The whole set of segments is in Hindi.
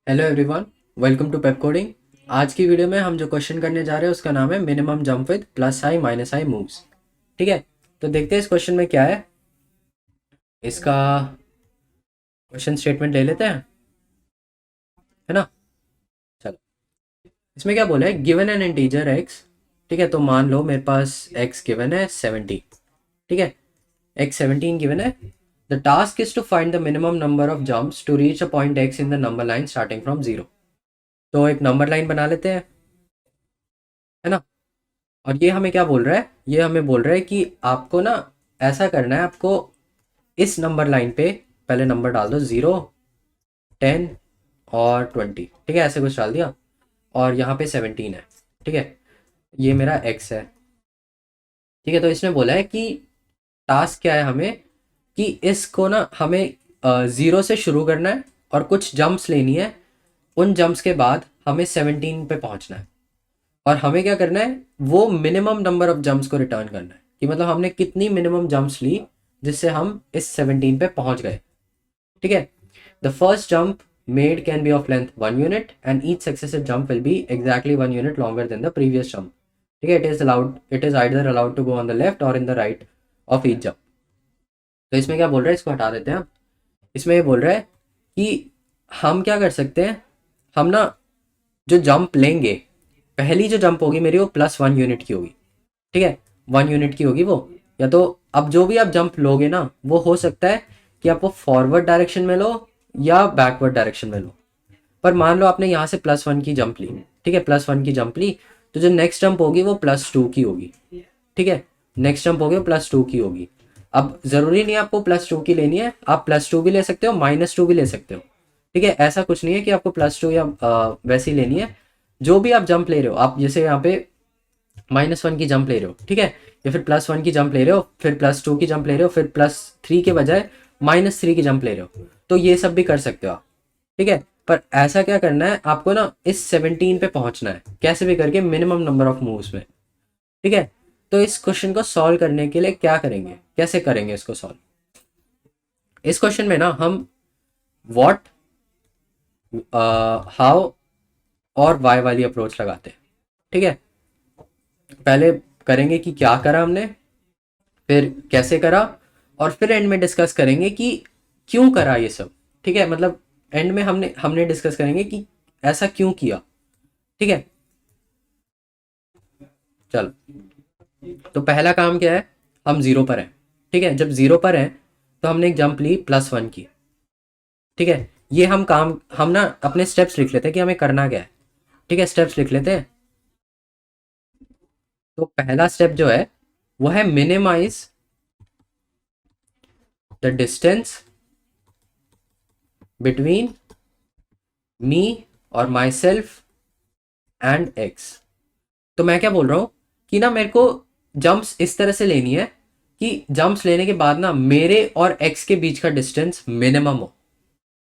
Hello everyone, welcome to Pepcoding. आज की वीडियो में हम जो क्वेश्चन करने जा रहे हैं उसका नाम है minimum jump with plus I minus I moves. ठीक है, तो देखते हैं इस क्वेश्चन में क्या है। इसका क्वेश्चन स्टेटमेंट ले लेते हैं, है ना। चलो, इसमें क्या बोला है, गिवन एन इंटीजर एक्स। ठीक है, तो मान लो मेरे पास एक्स गिवन है 17। ठीक है, एक्स 17 गिवन है। The task is to find the minimum number of jumps to reach a point X in the number line starting from zero. तो एक नंबर लाइन बना लेते हैं, है ना। और ये हमें क्या बोल रहा है, ये हमें बोल रहा है कि आपको ना ऐसा करना है, आपको इस नंबर लाइन पे पहले नंबर डाल दो, 0, 10 और 20। ठीक है, ऐसे कुछ डाल दिया और यहाँ पे 17 है। ठीक है, ये मेरा एक्स है। ठीक है, तो इसने बोला है कि टास्क क्या है हमें, कि इसको ना हमें 0 से शुरू करना है और कुछ जंप्स लेनी है। उन जंप्स के बाद हमें 17 पे पहुंचना है और हमें क्या करना है, वो मिनिमम नंबर ऑफ जंप्स को रिटर्न करना है कि मतलब हमने कितनी मिनिमम जंप्स ली जिससे हम इस 17 पे पहुंच गए। ठीक है, the first jump made can be of length 1 unit and each successive jump will be exactly 1 unit longer than the previous jump. ठीक है, it is either allowed to go on the left or in the right of each jump. तो इसमें क्या बोल रहा है, इसको हटा देते हैं हम। इसमें ये बोल रहा है कि हम क्या कर सकते हैं, हम ना जो जंप लेंगे, पहली जो जंप होगी मेरी वो +1 यूनिट की होगी। ठीक है, 1 यूनिट की होगी वो। या तो अब जो भी आप जंप लोगे ना, वो हो सकता है कि आप वो फॉरवर्ड डायरेक्शन में लो या बैकवर्ड डायरेक्शन में लो। पर मान लो आपने यहाँ से +1 की जंप ली। ठीक है, +1 की जंप ली, तो जो नेक्स्ट जंप होगी वो +2 की होगी। ठीक है, नेक्स्ट जंप होगी वो +2 की होगी। अब जरूरी नहीं है आपको +2 की लेनी है, आप +2 भी ले सकते हो, -2 भी ले सकते हो। ठीक है, ऐसा कुछ नहीं है कि आपको +2 या वैसी लेनी है। जो भी आप जंप ले रहे हो, आप जैसे यहाँ पे -1 की जंप ले रहे हो, ठीक है, या फिर +1 की जंप ले रहे हो, फिर +2 की जंप ले रहे हो, फिर +3 के बजाय -3 की जंप ले रहे हो, तो ये सब भी कर सकते हो आप। ठीक है, पर ऐसा क्या करना है आपको ना, इस 17 पे पहुंचना है कैसे भी करके, मिनिमम नंबर ऑफ मूव्स में। ठीक है, तो इस क्वेश्चन को सॉल्व करने के लिए क्या करेंगे, कैसे करेंगे इसको सॉल्व। इस क्वेश्चन में ना हम व्हाट, हाउ और वाई वाली अप्रोच लगाते हैं। ठीक है, पहले करेंगे कि क्या करा हमने, फिर कैसे करा, और फिर एंड में डिस्कस करेंगे कि क्यों करा ये सब। ठीक है, मतलब एंड में हमने हमने डिस्कस करेंगे कि ऐसा क्यों किया। ठीक है, चलो, तो पहला काम क्या है, हम जीरो पर हैं। ठीक है, जब जीरो पर हैं तो हमने एक जंप ली +1 की। ठीक है, ये हम ना अपने स्टेप्स लिख लेते हैं कि हमें करना क्या है। ठीक है, स्टेप्स लिख लेते हैं। तो पहला स्टेप जो है वो है minimize the distance between me और माई सेल्फ एंड एक्स। तो मैं क्या बोल रहा हूँ कि ना मेरे को जंप्स इस तरह से लेनी है कि जंप्स लेने के बाद ना मेरे और एक्स के बीच का डिस्टेंस मिनिमम हो।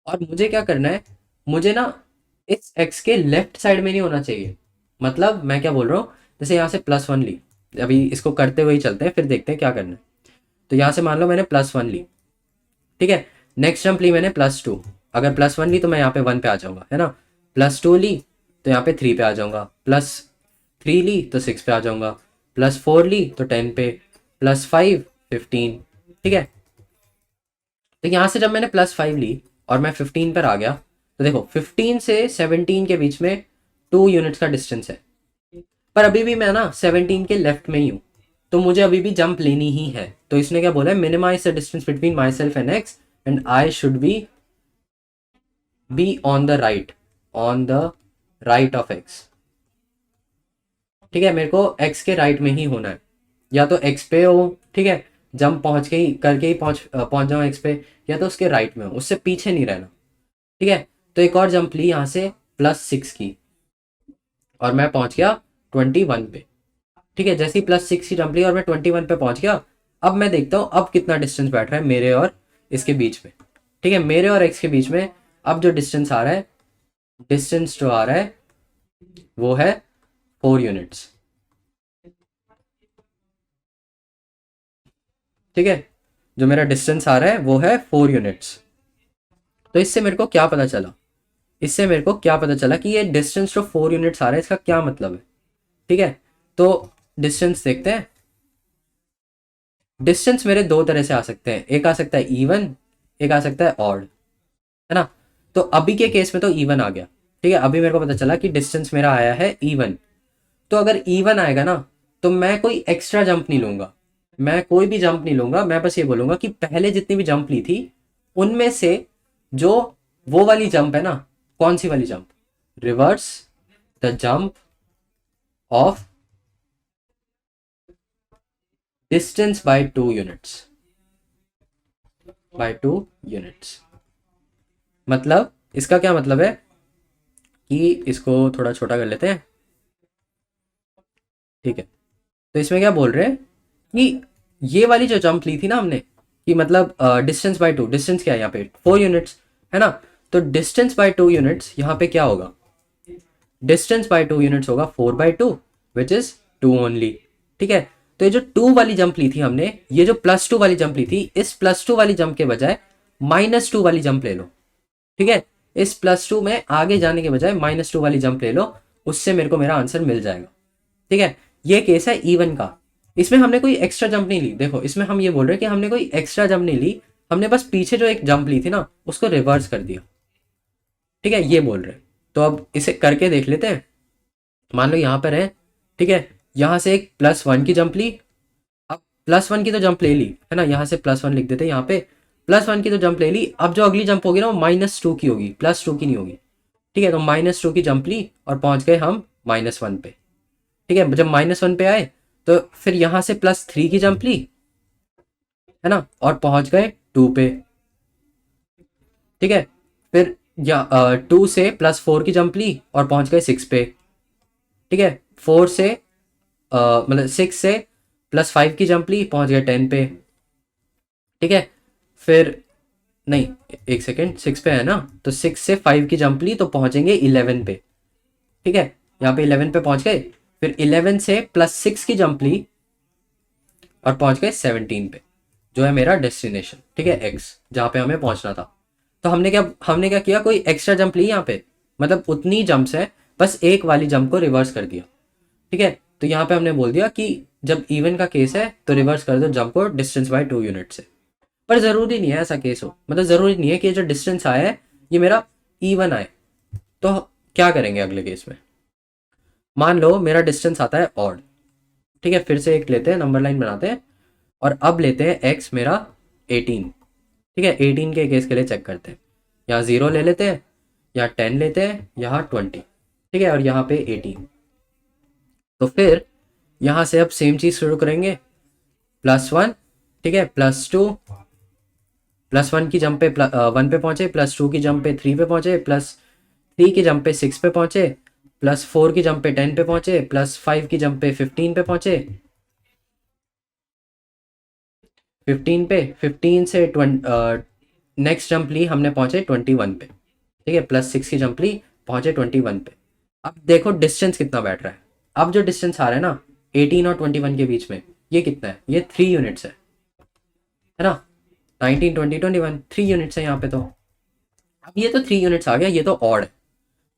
और मुझे क्या करना है, मुझे ना इस एक्स के लेफ्ट साइड में नहीं होना चाहिए। मतलब मैं क्या बोल रहा हूँ, जैसे यहाँ से +1 ली, अभी इसको करते हुए ही चलते हैं फिर देखते हैं क्या करना है। तो यहाँ से मान लो मैंने +1 ली। ठीक है, नेक्स्ट जंप ली मैंने +2। अगर +1 ली तो मैं यहाँ पे 1 पे आ जाऊंगा, है ना। +2 ली तो यहाँ पे 3 पे आ जाऊंगा, +3 ली तो 6 पे आ जाऊंगा, +4 ली तो 10 पे, +5 15। ठीक है, तो यहाँ से जब मैंने +5 ली और मैं 15 पर आ गया, तो देखो 15 से 17 के बीच में 2 यूनिट्स का डिस्टेंस है। पर अभी भी मैं ना 17 के लेफ्ट में ही हूँ, तो मुझे अभी भी जंप लेनी ही है। तो इसने क्या बोला है, minimize the distance between myself and X and I should be on the right of X. ठीक है, मेरे को एक्स के राइट में ही होना है, या तो एक्स पे हो, ठीक है, जंप पहुंच के ही करके ही पहुंच जाऊँ एक्स पे, या तो उसके राइट में हो, उससे पीछे नहीं रहना। ठीक है, तो एक और जंप ली यहाँ से +6 की और मैं पहुंच गया 21 पे। ठीक है, जैसे ही +6 की जंप ली और मैं 21 पे पहुंच गया, अब मैं देखता हूँ अब कितना डिस्टेंस बैठ रहा है मेरे और इसके बीच में। ठीक है, मेरे और एक्स के बीच में अब जो डिस्टेंस आ रहा है, डिस्टेंस जो आ रहा है वो है 4 यूनिट्स। ठीक है, जो मेरा डिस्टेंस आ रहा है वो है 4 यूनिट्स। तो इससे मेरे को क्या पता चला, इससे मेरे को क्या पता चला कि ये डिस्टेंस जो 4 यूनिट्स आ रहा है इसका क्या मतलब है। ठीक है, तो डिस्टेंस देखते हैं। डिस्टेंस मेरे दो तरह से आ सकते हैं, एक आ सकता है इवन, एक आ सकता है ऑड, है ना। तो अभी के केस में तो इवन आ गया। ठीक है, अभी मेरे को पता चला कि डिस्टेंस मेरा आया है इवन। तो अगर इवन आएगा ना तो मैं कोई एक्स्ट्रा जंप नहीं लूंगा, मैं कोई भी जंप नहीं लूंगा। मैं बस ये बोलूंगा कि पहले जितनी भी जंप ली थी उनमें से जो वो वाली जंप है ना, कौन सी वाली jump, reverse the jump of distance by 2 units, by 2 units. मतलब इसका क्या मतलब है कि इसको थोड़ा छोटा कर लेते हैं। ठीक है, तो इसमें क्या बोल रहे हैं कि ये वाली जो जंप ली थी ना हमने, कि मतलब डिस्टेंस बाय 2, डिस्टेंस क्या है यहाँ पे 4 यूनिट्स, है ना। तो डिस्टेंस बाय 2 यूनिट्स यहाँ पे क्या होगा, डिस्टेंस बाय 2 यूनिट्स होगा 4/2 विच इज 2 ओनली। ठीक है, तो ये जो 2 वाली जंप ली थी हमने, ये जो +2 वाली जंप ली थी, इस +2 वाली जंप के बजाय -2 वाली जंप ले लो। ठीक है, इस +2 में आगे जाने के बजाय -2 वाली जंप ले लो, उससे मेरे को मेरा आंसर मिल जाएगा। ठीक है, ये केस है इवन का। इसमें हमने कोई एक्स्ट्रा जंप नहीं ली। देखो इसमें हम ये बोल रहे हैं कि हमने कोई एक्स्ट्रा जंप नहीं ली, हमने बस पीछे जो एक जंप ली थी ना उसको रिवर्स कर दिया। ठीक है, ये बोल रहे हैं। तो अब इसे करके देख लेते हैं। मान लो यहाँ पर है, ठीक है, यहाँ से एक +1 की जंप ली। अब +1 की तो जंप ले ली, है ना, यहाँ से +1 लिख देते हैं यहाँ पे। +1 की तो जंप ले ली। अब जो अगली जंप होगी ना वो -2 की होगी, +2 की नहीं होगी। ठीक है, तो -2 की जंप ली और पहुंच गए हम -1 पे। ठीक है, जब -1 पे आए तो फिर यहाँ से +3 की जंप ली, है ना, और पहुंच गए 2 पे। ठीक है, फिर या 2 से +4 की जंप ली और पहुंच गए 6 पे। ठीक है, 4 से मतलब 6 से +5 की जंप ली, पहुंच गए 10 पे। ठीक है, फिर नहीं, एक सेकेंड, 6 पे है ना, तो 6 से 5 की जंप ली तो पहुंचेंगे 11 पे। ठीक है, यहाँ पे 11 पे पहुंच गए। फिर 11 से +6 की जंप ली और पहुंच गए 17 पे, जो है मेरा डेस्टिनेशन। ठीक है, एक्स, जहाँ पे हमें पहुंचना था। तो हमने क्या किया, कोई एक्स्ट्रा जंप ली यहाँ पे, मतलब उतनी जंप्स है, बस एक वाली जंप को रिवर्स कर दिया। ठीक है, तो यहाँ पे हमने बोल दिया कि जब इवन का केस है तो रिवर्स कर दो जंप को डिस्टेंस बाय 2 यूनिट से। पर जरूरी नहीं है ऐसा केस हो, मतलब जरूरी नहीं है कि जो डिस्टेंस आया है ये मेरा इवन आए। तो क्या करेंगे अगले केस में, मान लो मेरा डिस्टेंस आता है ऑड। ठीक है, फिर से एक लेते हैं, नंबर लाइन बनाते हैं, और अब लेते हैं एक्स मेरा 18। ठीक है, 18 के केस के लिए चेक करते हैं। यहाँ 0 ले लेते हैं, यहाँ 10 लेते हैं, यहाँ 20। ठीक है, और यहाँ पे 18। तो फिर यहाँ से अब सेम चीज़ शुरू करेंगे, +1। ठीक है, +2, +1 की जंप पे 1 पे पहुंचे, +2 की जंप पे 3 पे पहुंचे, +3 की जंप पे 6 पे पहुंचे, +4 की जंप पे 10 पे पहुंचे, +5 की जंप पे 15 पे पहुंचे, 15 पे, 15 से नेक्स्ट जंप ली हमने, पहुंचे 21 पे। ठीक है, +6 की जंप ली, पहुंचे 21 पे। अब देखो डिस्टेंस कितना बैठ रहा है। अब जो डिस्टेंस आ रहा है ना 18 और 21 के बीच में, ये कितना है, ये 3 यूनिट्स है ना। 19 20 21 3 यूनिट्स है यहाँ पे। तो अब ये तो 3 यूनिट्स आ गया, ये तो ऑड है।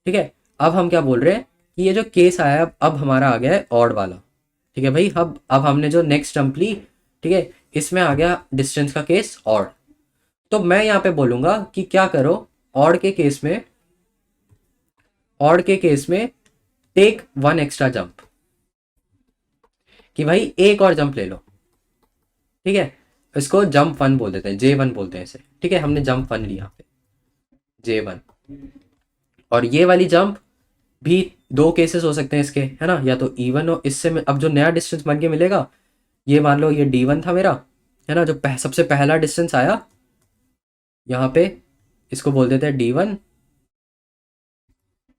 ठीक है, अब हम क्या बोल रहे हैं कि ये जो केस आया है अब हमारा आ गया है ऑड वाला। ठीक है भाई, अब हमने जो नेक्स्ट जंप ली, ठीक है, इसमें आ गया डिस्टेंस का केस ऑड। तो मैं यहाँ पे बोलूंगा कि क्या करो, ऑड के केस में, ऑड के केस में टेक 1 एक्स्ट्रा जंप, कि भाई एक और जंप ले लो। ठीक है, इसको जंप 1 बोल देते हैं, J1 बोलते हैं इसे। ठीक है, हमने जंप 1 लिया यहाँ पे, J1। और ये वाली जंप भी दो केसेस हो सकते हैं इसके, है ना, या तो इवन हो, इससे अब जो नया डिस्टेंस बन के मिलेगा, ये मान लो ये D1 था मेरा, है ना, जो सबसे पहला डिस्टेंस आया यहाँ पे, इसको बोल देते हैं D1,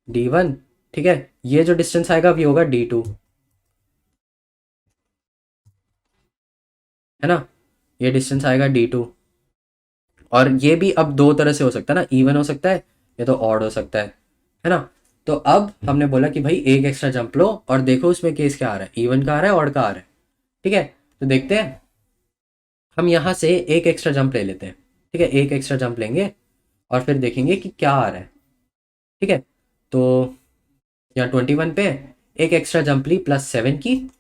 D1। ठीक है, ये जो डिस्टेंस आएगा अभी होगा D2, है ना, ये डिस्टेंस आएगा D2। और ये भी अब दो तरह से हो सकता है ना, इवन हो सकता है या तो ऑड हो सकता है ना। तो अब हमने बोला कि भाई एक एक्स्ट्रा जंप लो और देखो उसमें केस क्या आ रहा है, इवन का आ रहा है, ऑड का आ रहा है। ठीक है, तो देखते हैं, हम यहाँ से एक एक्स्ट्रा जंप ले लेते हैं। ठीक है, एक एक्स्ट्रा जंप लेंगे और फिर देखेंगे कि क्या आ रहा है। ठीक है, तो यहाँ 21 पे एक एक्स्ट्रा जंप ली +7 की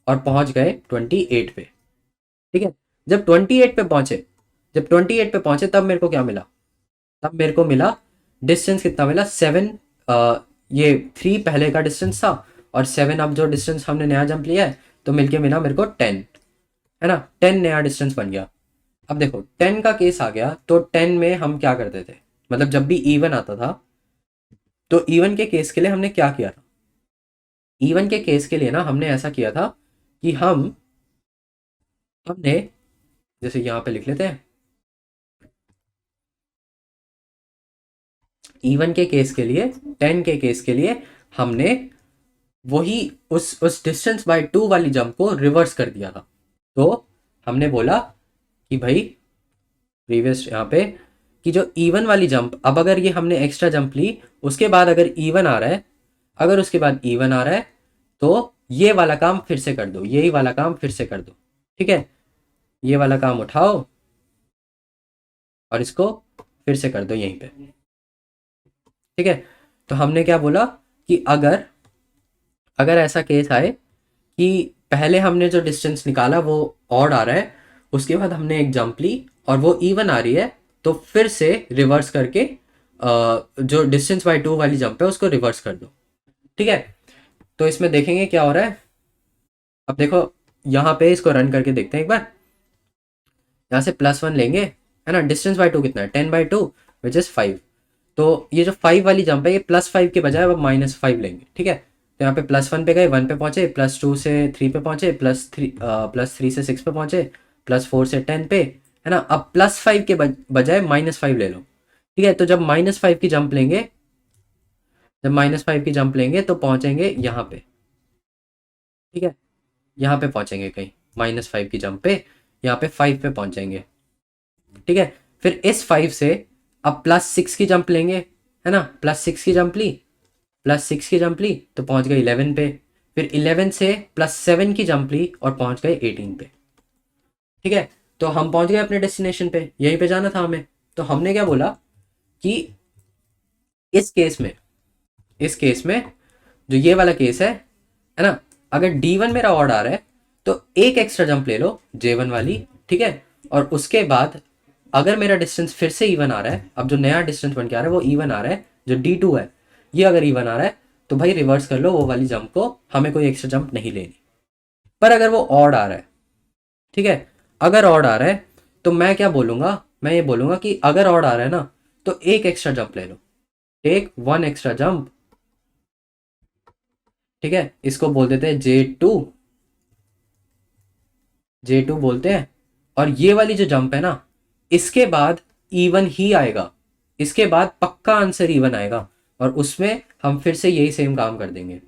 और पहुंच गए 28 पे। ठीक है, जब 28 पे पहुंचे, तब मेरे को क्या मिला, तब मेरे को मिला डिस्टेंस कितना मिला 7। ये 3 पहले का डिस्टेंस था और 7 अब जो डिस्टेंस हमने नया जंप लिया है, तो मिलके मिला मेरे को 10, है ना, 10 नया डिस्टेंस बन गया। अब देखो 10 का केस आ गया, तो 10 में हम क्या करते थे, मतलब जब भी इवन आता था, तो इवन के केस के लिए हमने क्या किया था, इवन के केस के लिए ना हमने ऐसा किया था कि हमने जैसे यहाँ पे लिख लेते हैं, इवन के केस के लिए, 10 के केस के लिए हमने वही उस डिस्टेंस बाय 2 वाली जंप को रिवर्स कर दिया था। तो हमने बोला कि भाई प्रीवियस यहाँ पे कि जो इवन वाली जंप, अब अगर ये हमने एक्स्ट्रा जंप ली, उसके बाद अगर इवन आ रहा है, अगर उसके बाद इवन आ रहा है, तो ये वाला काम फिर से कर दो, यही वाला काम फिर से कर दो। ठीक है, ये वाला काम उठाओ और इसको फिर से कर दो यहीं पे। ठीक है, तो हमने क्या बोला कि अगर अगर ऐसा केस आए कि पहले हमने जो डिस्टेंस निकाला वो ऑड आ रहा है, उसके बाद हमने एक जंप ली और वो इवन आ रही है, तो फिर से रिवर्स करके जो डिस्टेंस बाय 2 वाली जंप है उसको रिवर्स कर दो। ठीक है, तो इसमें देखेंगे क्या हो रहा है। अब देखो यहाँ पे इसको रन करके देखते हैं एक बार। यहाँ से +1 लेंगे, है ना, डिस्टेंस बाय 2 कितना है, 10/2 विच इज 5। तो ये जो 5 वाली जंप है, ये +5 के बजाय अब -5 लेंगे। ठीक है, तो यहाँ पे +1 पे गए, 1 पे पहुंचे, +2 से 3 पे पहुंचे, +3 से 6 पे पहुंचे, +4 से 10 पे, है ना। अब +5 के बजाय -5 ले लो। ठीक है, तो जब -5 की जंप लेंगे, तो पहुंचेंगे यहाँ पे। ठीक है, यहाँ पे पहुंचेंगे कहीं -5 की जंप पे, यहाँ पे 5 पे पहुंचेंगे। ठीक है, फिर इस 5 से अब +6 की जंप लेंगे, है ना, +6 की जंप ली, तो पहुंच गए 11 पे। फिर 11 से +7 की जंप ली और पहुंच गए 18 पे। ठीक है, तो हम पहुंच गए अपने डेस्टिनेशन पे, यहीं पे जाना था हमें। तो हमने क्या बोला कि इस केस में, जो ये वाला केस है ना, अगर D1 मेरा ऑड आ रहा है, तो एक एक्स्ट्रा जंप ले लो J1 वाली। ठीक है, और उसके बाद अगर मेरा डिस्टेंस फिर से इवन आ रहा है, अब जो नया डिस्टेंस बन के आ रहा है वो इवन आ रहा है, जो D2 है ये अगर इवन आ रहा है, तो भाई रिवर्स कर लो वो वाली जंप को, हमें कोई एक्स्ट्रा जंप नहीं लेनी। पर अगर वो ऑड आ रहा है, ठीक है, अगर ऑड आ रहा है, तो मैं क्या बोलूंगा, मैं ये बोलूंगा कि अगर ऑड आ रहा है ना, तो एक एक्स्ट्रा जंप ले लो, टेक 1 एक्स्ट्रा जंप। ठीक है, इसको बोल देते हैं J2 बोलते हैं। और ये वाली जो जंप है ना, इसके बाद इवन ही आएगा, इसके बाद पक्का आंसर इवन आएगा, और उसमें हम फिर से यही सेम काम कर देंगे।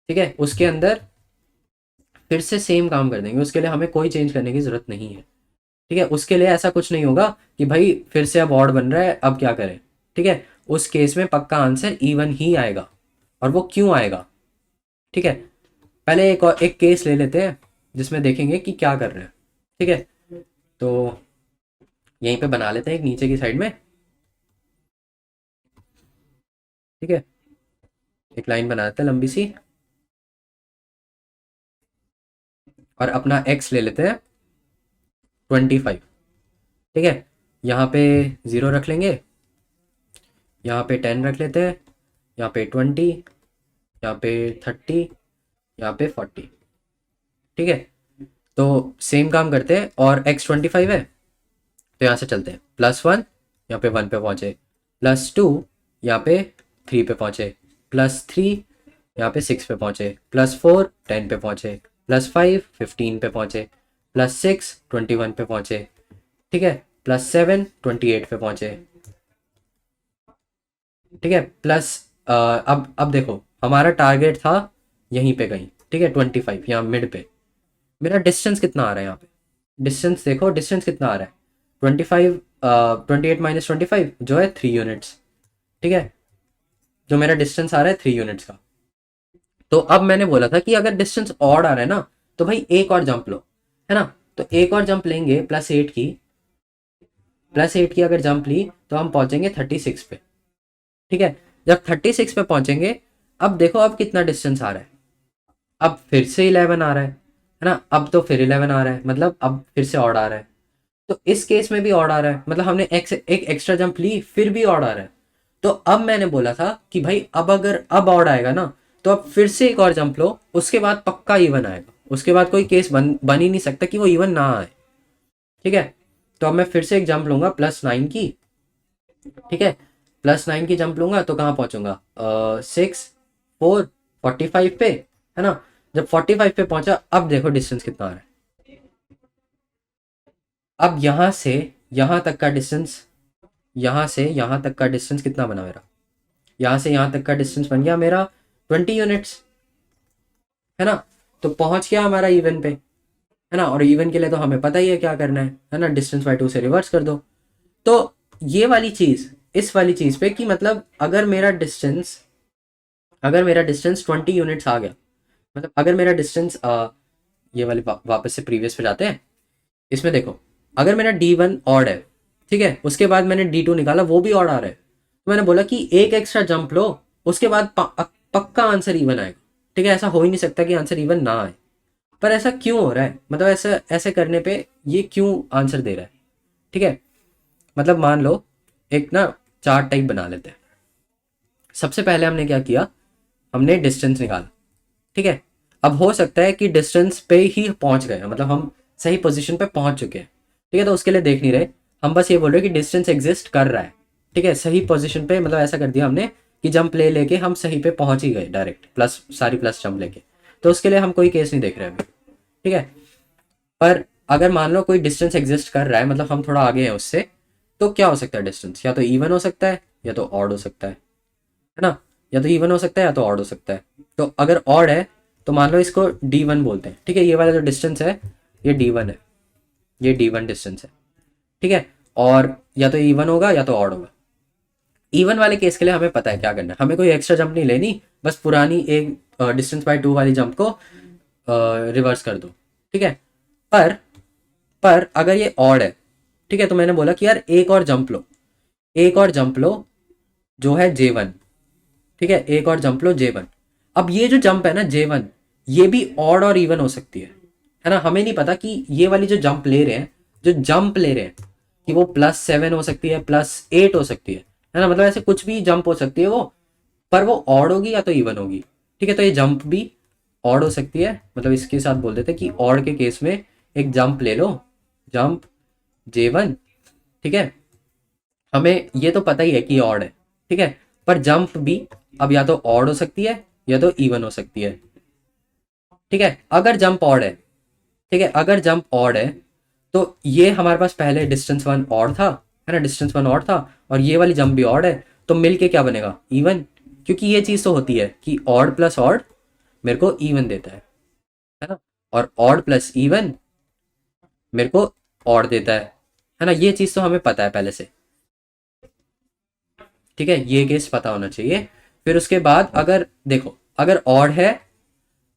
ठीक है, उसके अंदर फिर से सेम काम कर देंगे, उसके लिए हमें कोई चेंज करने की जरूरत नहीं है। ठीक है, उसके लिए ऐसा कुछ नहीं होगा कि भाई फिर से अब ऑड बन रहा है अब क्या करें। ठीक है, उस केस में पक्का आंसर इवन ही आएगा। और वो क्यों आएगा, ठीक है, पहले एक केस ले लेते हैं जिसमें देखेंगे कि क्या कर रहे हैं। ठीक है, तो यहीं पे बना लेते हैं एक नीचे की साइड में। ठीक है, एक लाइन बना देते हैं लंबी सी, और अपना x ले लेते हैं 25। ठीक है, यहाँ पे 0 रख लेंगे, यहाँ पे 10 रख लेते हैं, यहाँ पे 20, यहाँ पे 30, यहाँ पे 40। ठीक है, तो सेम काम करते हैं, और x 25 है, तो यहाँ से चलते हैं +1, यहाँ पे 1 पे पहुँचे, +2 यहाँ पे 3 पे पहुँचे, +3 यहाँ पे 6 पे पहुँचे, +4 10 पे पहुँचे, +5 15 पे पहुँचे, +6 21 पे पहुँचे। ठीक है, +7 28 पे पहुँचे। ठीक है, अब देखो हमारा टारगेट था यहीं पे कहीं। ठीक है, 25 यहाँ मिड पे। मेरा डिस्टेंस कितना आ रहा है यहाँ पे, डिस्टेंस देखो, डिस्टेंस कितना आ रहा है 25, 28 - 25 जो है 3 यूनिट्स। ठीक है, जो मेरा डिस्टेंस आ रहा है 3 यूनिट्स का। तो अब मैंने बोला था कि अगर डिस्टेंस ऑड आ रहा है ना, तो भाई एक और जंप लो, है ना। तो एक और जंप लेंगे +8 की अगर जंप ली, तो हम पहुंचेंगे 36 पे। ठीक है, जब 36 पे पहुंचेंगे, अब देखो अब कितना डिस्टेंस आ रहा है, अब फिर से 11 आ रहा है ना, अब तो फिर 11 आ रहा है, मतलब अब फिर से ऑड आ रहा है। तो इस केस में भी ऑड आ रहा है, मतलब हमने एक एक्स्ट्रा जंप ली फिर भी ऑड आ रहा है। तो अब मैंने बोला था कि भाई अब अगर अब ऑड आएगा ना, तो अब फिर से एक और जंप लो, उसके बाद पक्का इवन आएगा, उसके बाद कोई केस बन ही नहीं सकता कि वो इवन ना आए। ठीक है, तो अब मैं फिर से एक जंप लूंगा +9 की। ठीक है, +9 की जंप लूंगा तो कहाँ पहुंचूंगा, 6 4 45 पे, है ना। जब 45 पे पहुंचा, अब देखो डिस्टेंस कितना आ रहा है। अब यहां से यहां तक का डिस्टेंस, यहां से यहां तक का डिस्टेंस कितना बना मेरा, यहां से यहां तक का डिस्टेंस बन गया मेरा 20 यूनिट्स, है ना। तो पहुंच गया हमारा इवन पे, है ना। और इवन के लिए तो हमें पता ही है क्या करना है ना, डिस्टेंस बाय 2 से रिवर्स कर दो। तो ये वाली चीज इस वाली चीज पे कि मतलब अगर मेरा डिस्टेंस 20 यूनिट्स आ गया, मतलब अगर मेरा डिस्टेंस ये वाली वापस से प्रीवियस पे जाते हैं, इसमें देखो अगर मेरा D1 ऑड है, ठीक है, उसके बाद मैंने D2 निकाला वो भी ऑड आ रहा है, तो मैंने बोला कि एक एक्स्ट्रा जंप लो, उसके बाद पक्का आंसर इवन आएगा। ठीक है, ऐसा हो ही नहीं सकता कि आंसर इवन ना आए। पर ऐसा क्यों हो रहा है, मतलब ऐसा ऐसे करने पे ये क्यों आंसर दे रहा है। ठीक है, मतलब मान लो एक ना चार्ट टाइप बना लेते हैं। सबसे पहले हमने क्या किया, हमने डिस्टेंस निकाला। ठीक है, अब हो सकता है कि डिस्टेंस पे ही पहुंच गए, मतलब हम सही पोजीशन पे पहुंच चुके हैं। ठीक है, तो उसके लिए देख नहीं रहे, हम बस ये बोल रहे हैं कि डिस्टेंस एग्जिस्ट कर रहा है। ठीक है, सही पोजीशन पे, मतलब ऐसा कर दिया हमने कि जंप ले लेके हम सही पे पहुंच ही गए डायरेक्ट, प्लस सारी प्लस जंप लेके। तो उसके लिए हम कोई केस नहीं देख रहे अभी। ठीक है, पर अगर मान लो कोई डिस्टेंस एग्जिस्ट कर रहा है, मतलब हम थोड़ा आगे हैं उससे, तो क्या हो सकता है डिस्टेंस, या तो इवन हो सकता है या तो ऑड हो सकता है ना। या तो इवन हो सकता है या तो ऑड हो सकता है। तो अगर ऑड है तो मान लो इसको D1 बोलते हैं। ठीक है, ये वाला जो डिस्टेंस है ये D1 है, ये D1 डिस्टेंस है। ठीक है, और या तो इवन होगा या तो ऑड होगा। इवन वाले केस के लिए हमें पता है क्या करना है, हमें कोई एक्स्ट्रा जंप नहीं लेनी, बस पुरानी एक डिस्टेंस बाय 2 वाली जंप को रिवर्स कर दो। ठीक है, पर पर अगर ये ऑड है, ठीक है, तो मैंने बोला कि यार एक और जंप लो, एक और जंप लो जो है J1। ठीक है, एक और जंप लो J1। अब ये जो जंप है ना J1, ये भी ऑड और इवन हो सकती है ना। हमें नहीं पता कि ये वाली जो जंप ले रहे हैं, जो जंप ले रहे हैं, कि वो +7 हो सकती है, +8 हो सकती है ना, मतलब ऐसे कुछ भी जंप हो सकती है वो, पर वो ऑड होगी या तो इवन होगी। ठीक है, तो ये जंप भी ऑड हो सकती है, मतलब इसके साथ बोल देते हैं कि ऑड के केस में एक जंप ले लो, जंप J1। ठीक है, हमें ये तो पता ही है कि ऑड है। ठीक है, पर जंप भी अब या तो ऑड हो सकती है या तो इवन हो सकती है। ठीक है, अगर जंप ऑड है, ठीक है, अगर जंप ऑड है तो ये हमारे पास पहले डिस्टेंस 1 ऑड था, है ना, डिस्टेंस 1 ऑड था, और ये वाली जंप भी ऑड है, तो मिलके क्या बनेगा, इवन। क्योंकि ये चीज़ तो होती है कि ऑड प्लस ऑड मेरे को इवन देता है ना, और ऑड प्लस इवन मेरे को ऑड देता है ना, ये चीज़ तो हमें पता है पहले से। ठीक है, ये केस पता होना चाहिए। फिर उसके बाद अगर देखो, अगर ऑड है,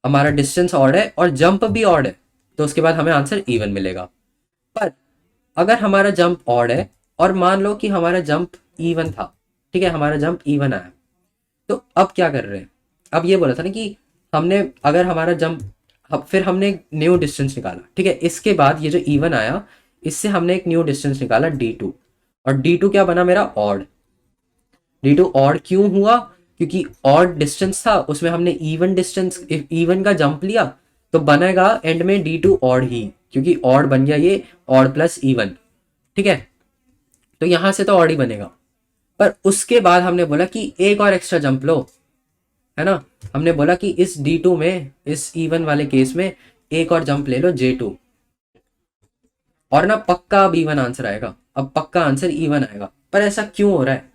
हमारा डिस्टेंस ऑड है और जंप भी ऑड है, तो उसके बाद हमें आंसर इवन मिलेगा। पर अगर हमारा जंप ऑड है और मान लो कि हमारा जंप इवन था, ठीक है, हमारा जंप इवन आया, तो अब क्या कर रहे हैं, अब ये बोला था ना कि हमने अगर हमारा जंप, फिर हमने एक न्यू डिस्टेंस निकाला। ठीक है, इसके बाद ये जो इवन आया, इससे हमने एक न्यू डिस्टेंस निकाला D2, और D2 क्या बना मेरा, ऑड। D2 ऑड क्यों हुआ, क्योंकि ऑड डिस्टेंस था, उसमें हमने इवन डिस्टेंस, इवन का जंप लिया, तो बनेगा एंड में D2 ऑड ही, क्योंकि ऑड बन गया ये, ऑड प्लस इवन। ठीक है, तो यहां से तो ऑड ही बनेगा। पर उसके बाद हमने बोला कि एक और एक्स्ट्रा जंप लो, है ना। हमने बोला कि इस D2 में, इस इवन वाले केस में एक और जंप ले लो J2, और ना पक्का अब इवन आंसर आएगा, अब पक्का आंसर इवन आएगा। पर ऐसा क्यों हो रहा है,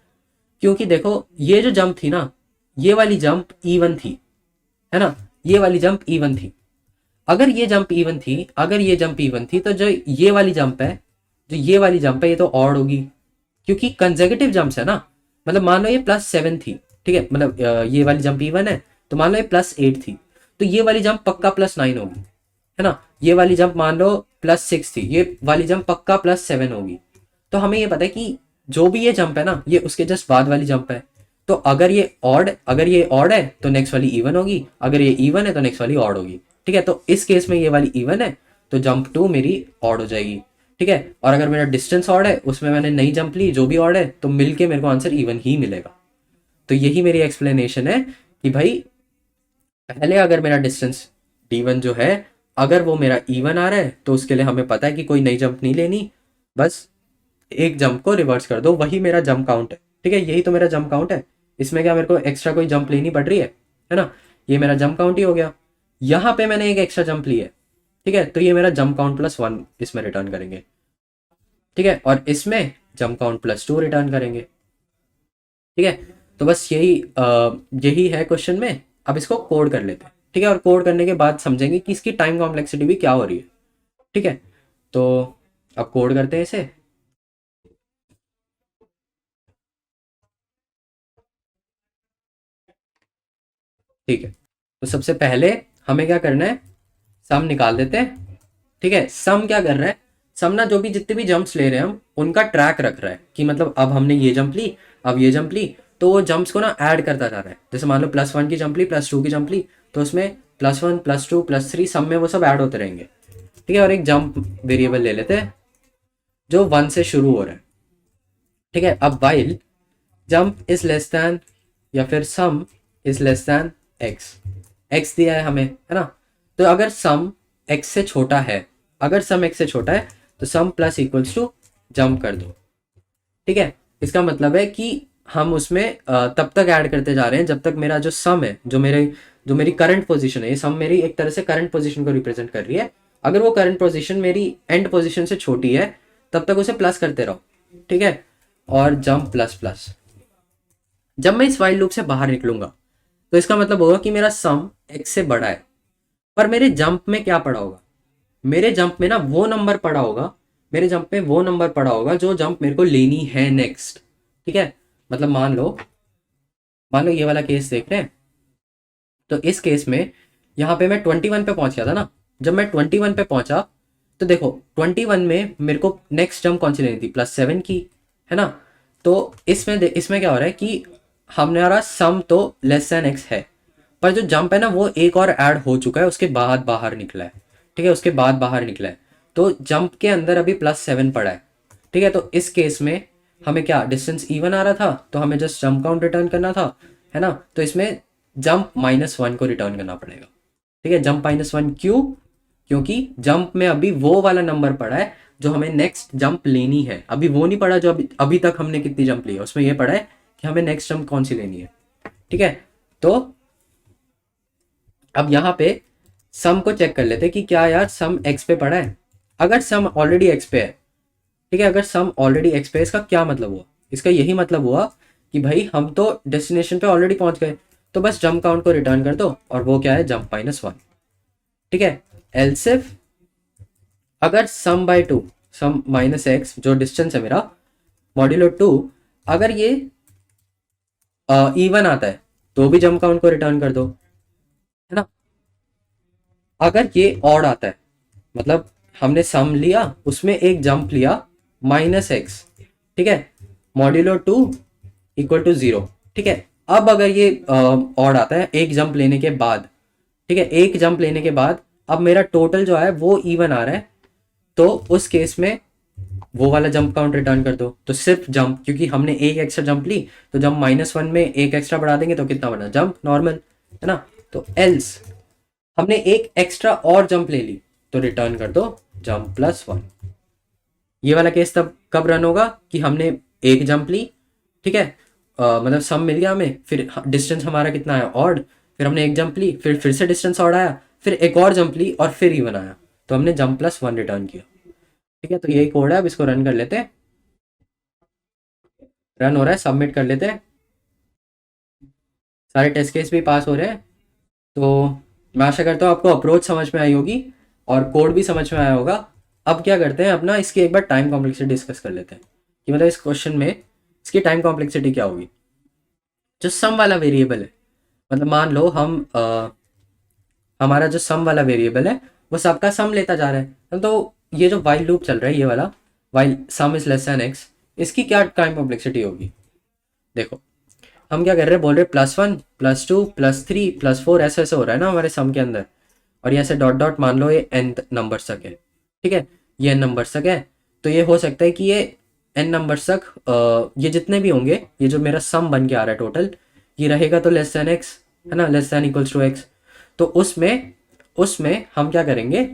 क्योंकि देखो ये जो जंप थी ना, ये वाली जंप इवन थी, है ना, ये वाली जंप इवन थी। अगर ये जंप इवन थी, अगर ये जंप इवन थी, तो जो ये वाली जंप है, जो ये वाली जंप है, ये तो ऑड होगी, क्योंकि कंसेक्यूटिव जंप्स है ना। मतलब मान लो ये +7 थी, ठीक है, मतलब ये वाली जंप इवन है, तो मान लो ये +8 थी, तो ये वाली जंप पक्का +9 होगी, है ना। ये वाली जंप मान लो +6 थी, ये वाली जंप पक्का +7 होगी। तो हमें ये पता है कि जो भी ये जंप है ना, ये उसके जस्ट बाद वाली जंप है, तो अगर ये ऑड है तो नेक्स्ट वाली इवन होगी, अगर ये इवन है तो नेक्स्ट वाली ऑड होगी। ठीक है, तो इस केस में ये वाली इवन है तो जंप 2 मेरी ऑड हो जाएगी। ठीक है, और अगर मेरा डिस्टेंस ऑड है, उसमें मैंने नई जंप ली जो भी ऑड है, तो मिलके मेरे को आंसर इवन ही मिलेगा। तो यही मेरी एक्सप्लेनेशन है कि भाई पहले अगर मेरा डिस्टेंस d1 जो है अगर वो मेरा इवन आ रहा है तो उसके लिए हमें पता है कि कोई नई जंप नहीं लेनी, बस एक जंप को रिवर्स कर दो, वही मेरा जंप काउंट है। ठीक है, यही तो मेरा जंप काउंट है, इसमें क्या मेरे को एक्स्ट्रा कोई जंप लेनी पड़ रही है ना, ये मेरा जंप काउंट ही हो गया। यहाँ पे मैंने एक एक्स्ट्रा जंप ली है, ठीक है, तो ये मेरा जंप काउंट +1 इसमें रिटर्न करेंगे। ठीक है, और इसमें जंप काउंट +2 रिटर्न करेंगे। ठीक है, तो बस यही है क्वेश्चन में। अब इसको कोड कर लेते हैं। ठीक है, और कोड करने के बाद समझेंगे कि इसकी टाइम कॉम्प्लेक्सिटी भी क्या हो रही है। ठीक है, तो अब कोड करते हैं इसे। ठीक है, तो सबसे पहले हमें क्या करना है, सम निकाल देते हैं। ठीक है, सम क्या कर रहा है, सम ना जो भी जितने भी जंप्स ले रहे हैं हम उनका ट्रैक रख रहा है कि मतलब अब हमने ये जंप ली, अब ये जंप ली, तो वो जंप्स को ना ऐड करता जा रहा है। जैसे मान लो +1 की जंप ली, +2 की जंप ली, तो उसमें +1 +2 +3 सब में वो सब ऐड होते रहेंगे। ठीक है, और एक जंप वेरिएबल ले लेते हैं जो 1 से शुरू हो रहा है। ठीक है, अब while jump is less then या फिर सम इज लेस दैन एक्स दिया है हमें, है ना। तो अगर सम एक्स से छोटा है, अगर सम एक्स से छोटा है तो सम प्लस इक्वल्स टू जंप कर दो। ठीक है, इसका मतलब है कि हम उसमें तब तक ऐड करते जा रहे हैं जब तक मेरा जो सम है, जो मेरी करंट पोजीशन है, ये सम मेरी एक तरह से करंट पोजीशन को रिप्रेजेंट कर रही है। अगर वो करंट पोजीशन मेरी एंड पोजीशन से छोटी है तब तक उसे प्लस करते रहो। ठीक है, और जंप प्लस प्लस। जब मैं इस वाइल लूप से बाहर निकलूंगा तो इसका मतलब होगा कि मेरा सम एक्स से बड़ा है, पर मेरे जंप में क्या पड़ा होगा, मेरे जंप में ना वो नंबर पड़ा होगा, मेरे जंप में वो नंबर पड़ा होगा जो जंप मेरे को लेनी है नेक्स्ट। ठीक है, मतलब मान लो ये वाला केस देख रहे हैं, तो इस केस में यहाँ पे मैं 21 पे पहुंच गया था ना। जब मैं 21 पे पहुंचा तो देखो 21 में मेरे को नेक्स्ट जंप कौन सी लेनी थी, +7 की, है ना। तो इसमें क्या हो रहा है कि हमारा सम तो लेस देन एक्स है, पर जो जंप है ना वो एक और ऐड हो चुका है, उसके बाद बाहर निकला है। ठीक है, उसके बाद बाहर निकला है, तो जंप के अंदर अभी +7 पड़ा है। ठीक है, तो इस केस में हमें क्या डिस्टेंस इवन आ रहा था तो हमें जस्ट जंप काउंट रिटर्न करना था, है ना। तो इसमें जंप -1 को रिटर्न करना पड़ेगा। ठीक है, जंप -1 क्यों, क्योंकि जंप में अभी वो वाला नंबर पड़ा है जो हमें नेक्स्ट जंप लेनी है। अभी वो नहीं पड़ा जो अभी तक हमने कितनी जंप ली है, उसमें ये पड़ा है कि हमें नेक्स्ट जंप कौन सी लेनी है। ठीक है, तो अब यहाँ पे सम को चेक कर लेते कि क्या यार सम एक्स पे पड़ा है। अगर सम ऑलरेडी एक्स पे है, ठीक है, अगर सम ऑलरेडी एक्स पे है, इसका क्या मतलब हुआ, इसका यही मतलब हुआ कि भाई हम तो डेस्टिनेशन पे ऑलरेडी पहुंच गए, तो बस जंप काउंट को रिटर्न कर दो, और वो क्या है जंप -1। ठीक है, एल्सिफ अगर सम/2, सम -x जो डिस्टेंस है मेरा मॉड्यूलो 2, अगर ये इवन आता है तो भी जंप काउंट को रिटर्न कर दो, है ना। अगर ये ऑड आता है, मतलब हमने सम लिया उसमें एक जंप लिया -x, ठीक है, मॉड्यूलो 2 = 0। ठीक है, अब अगर ये ऑड आता है एक जंप लेने के बाद, ठीक है, एक जंप लेने के बाद अब मेरा टोटल जो है वो इवन आ रहा है, तो उस केस में वो वाला जंप काउंट रिटर्न कर दो। तो सिर्फ जंप, क्योंकि हमने एक एक्स्ट्रा जंप ली, तो जंप -1 में एक एक्स्ट्रा बढ़ा देंगे तो कितना बना, जंप नॉर्मल, है ना। तो एल्स हमने एक एक्स्ट्रा और जंप ले ली तो रिटर्न कर दो जंप +1। ये वाला केस तब कब रन होगा कि हमने एक जंप ली, ठीक है, मतलब सम मिल गया हमें, फिर डिस्टेंस हमारा कितना है ऑड, फिर हमने एक जंप ली, फिर से डिस्टेंस ऑड आया, फिर एक और जंप ली और फिर इवन आया, तो हमने जंप +1 रिटर्न किया। ठीक है, तो यही कोड है। अब इसको रन कर लेते हैं, रन हो रहा है, सबमिट कर लेते हैं। सारे टेस्ट केस भी पास हो रहे हैं। तो मैं आशा करता हूँ आपको अप्रोच समझ में आई होगी और कोड भी समझ में आया होगा। अब क्या करते हैं, अपना इसकी एक बार टाइम कॉम्प्लेक्सिटी डिस्कस कर लेते हैं कि मतलब इस क्वेश्चन में इसकी टाइम कॉम्प्लेक्सिटी क्या होगी। जो सम वाला वेरिएबल है, मतलब मान लो हमारा जो सम वाला वेरिएबल है वो सबका सम लेता जा रहा है, तो ये जो वाइल लूप चल रहा है, ये वाला while some is less than x, इसकी क्या टाइम कॉम्प्लेक्सिटी होगी। देखो हम क्या कर रहे हैं, बोल रहे +1 +2 +3 +4 ऐसे ऐसे हो रहा है ना हमारे सम के अंदर, और ये ऐसे डॉट डॉट मान लो ये n नंबर तक है, ठीक है, ये n नंबर तक है। तो ये हो सकता है कि ये n नंबर तक ये जितने भी होंगे, ये जो मेरा सम बन के आ रहा है टोटल, ये रहेगा तो लेस देन x, है ना, less than equals to x। तो उसमें उसमें हम क्या करेंगे,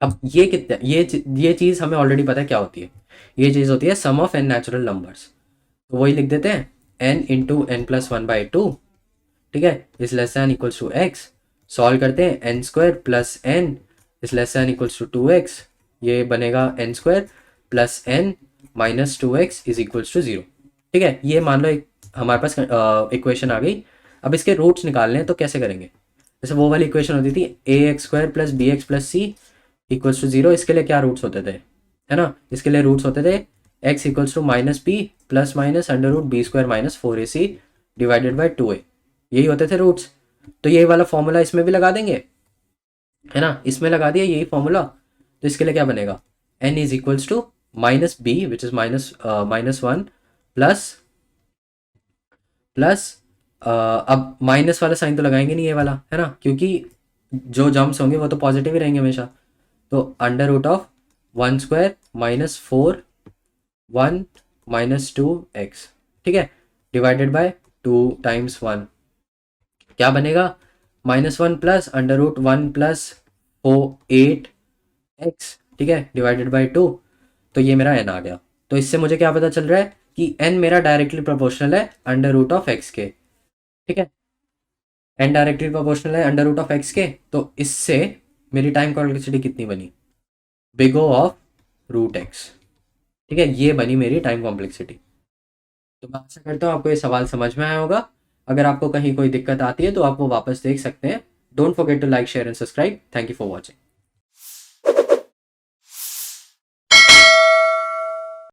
अब ये कितने, ये चीज़ हमें ऑलरेडी पता है क्या होती है, ये चीज़ होती है sum of n natural numbers. तो वही लिख देते हैं, n into n plus one by two, ठीक है, is less than equals to X. Solve करते हैं, n square plus n is less than equals to 2x, ये बनेगा n square plus n minus 2x is equals to 0। ठीक है, ये मान लो एक हमारे पास इक्वेशन आ गई। अब इसके रूट्स निकालने हैं, तो कैसे करेंगे, जैसे वो वाली इक्वेशन होती थी ax² plus bx plus c equals to 0, इसके लिए क्या रूट्स होते थे, है ना, इसके लिए रूट्स होते थे x equals to -b plus minus √b² minus 4ac divided by 2a, यही होते थे रूट्स। तो यही वाला फॉर्मूला इसमें भी लगा देंगे, है ना, इसमें लगा दिया यही फॉर्मूला। तो इसके लिए क्या बनेगा, n is equals to -b which is -1 plus plus अब माइनस वाला साइन तो लगाएंगे नहीं ये वाला, है ना, क्योंकि जो जम्प्स होंगे वो तो पॉजिटिव ही रहेंगे हमेशा। तो √1² -4 1 -2x, ठीक है, डिवाइडेड बाय 2 टाइम्स 1, क्या बनेगा, -1 प्लस √1 प्लस 8x, ठीक है, डिवाइडेड बाय 2। तो ये मेरा n आ गया। तो इससे मुझे क्या पता चल रहा है कि n मेरा डायरेक्टली प्रोपोर्शनल है √x के, ठीक है, n डायरेक्टली प्रोपोर्शनल है √x के। तो इससे मेरी टाइम कॉम्प्लेक्सिटी कितनी बनी, बिग O ऑफ √x, ठीक है, ये बनी मेरी टाइम कॉम्प्लेक्सिटी। तो मैं आशा करता हूँ आपको ये सवाल समझ में आया होगा। अगर आपको कहीं कोई दिक्कत आती है तो आप वो वापस देख सकते हैं। Don't forget to like share and subscribe. Thank you for watching.